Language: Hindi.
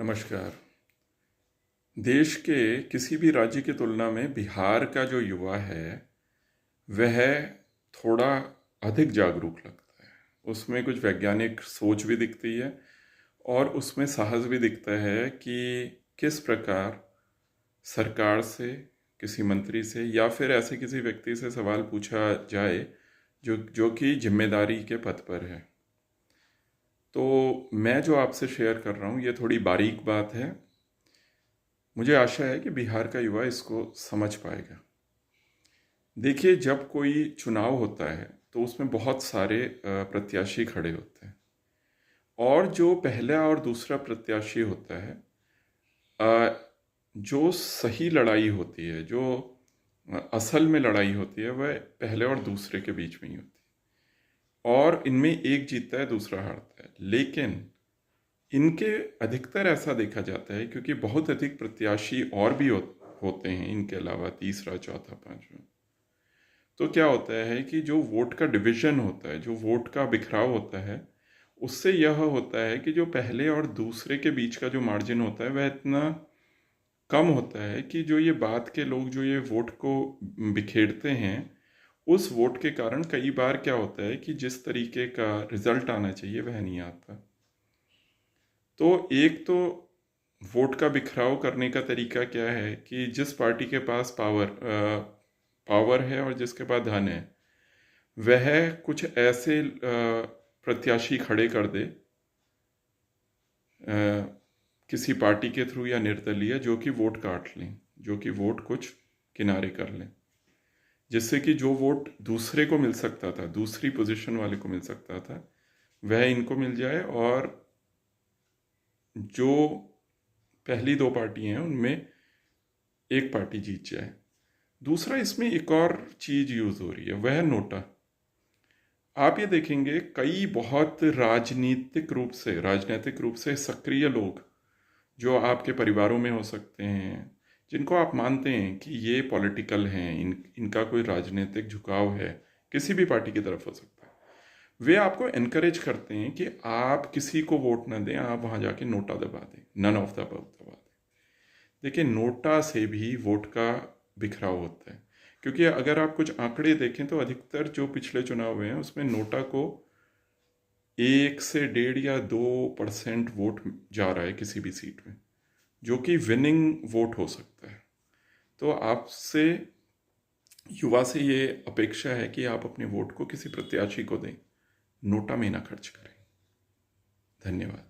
नमस्कार। देश के किसी भी राज्य की तुलना में बिहार का जो युवा है वह थोड़ा अधिक जागरूक लगता है। उसमें कुछ वैज्ञानिक सोच भी दिखती है और उसमें साहस भी दिखता है कि किस प्रकार सरकार से, किसी मंत्री से या फिर ऐसे किसी व्यक्ति से सवाल पूछा जाए जो जो कि जिम्मेदारी के पद पर है। तो मैं जो आपसे शेयर कर रहा हूँ ये थोड़ी बारीक बात है। मुझे आशा है कि बिहार का युवा इसको समझ पाएगा। देखिए, जब कोई चुनाव होता है तो उसमें बहुत सारे प्रत्याशी खड़े होते हैं और जो पहला और दूसरा प्रत्याशी होता है, अ, जो सही लड़ाई होती है, जो असल में लड़ाई होती है, वह पहले और दूसरे के बीच में ही होती है और इनमें एक जीतता है, दूसरा हारता है। लेकिन इनके अधिकतर ऐसा देखा जाता है क्योंकि बहुत अधिक प्रत्याशी और भी होते हैं इनके अलावा, तीसरा, चौथा, पांचवा। तो क्या होता है कि जो वोट का डिवीजन होता है, जो वोट का बिखराव होता है, उससे यह होता है कि जो पहले और दूसरे के बीच का जो मार्जिन होता है वह इतना कम होता है कि जो ये बात के लोग जो ये वोट को बिखेरते हैं, उस वोट के कारण कई बार क्या होता है कि जिस तरीके का रिजल्ट आना चाहिए वह नहीं आता। तो एक तो वोट का बिखराव करने का तरीका क्या है कि जिस पार्टी के पास पावर है और जिसके पास धन है, वह कुछ ऐसे प्रत्याशी खड़े कर दे, किसी पार्टी के थ्रू या निर्दलीय, जो कि वोट काट लें, जो कि वोट कुछ किनारे कर लें, जिससे कि जो वोट दूसरे को मिल सकता था, दूसरी पोजीशन वाले को मिल सकता था, वह इनको मिल जाए और जो पहली दो पार्टी हैं उनमें एक पार्टी जीत जाए। दूसरा, इसमें एक और चीज यूज हो रही है, वह है नोटा। आप ये देखेंगे कई बहुत राजनीतिक रूप से सक्रिय लोग जो आपके परिवारों में हो सकते हैं, जिनको आप मानते हैं कि ये पॉलिटिकल हैं, इनका कोई राजनीतिक झुकाव है, किसी भी पार्टी की तरफ हो सकता है, वे आपको एनकरेज करते हैं कि आप किसी को वोट ना दें, आप वहां जाके नोटा दबा दें, नन ऑफ द अबव दबा दें। देखिए, नोटा से भी वोट का बिखराव होता है, क्योंकि अगर आप कुछ आंकड़े देखें तो अधिकतर जो पिछले चुनाव हुए हैं उसमें नोटा को 1 से 1.5 या 2% वोट जा रहा है किसी भी सीट में, जो कि विनिंग वोट हो सकता है। तो आपसे, युवा से ये अपेक्षा है कि आप अपने वोट को किसी प्रत्याशी को दें, नोटा में ना खर्च करें। धन्यवाद।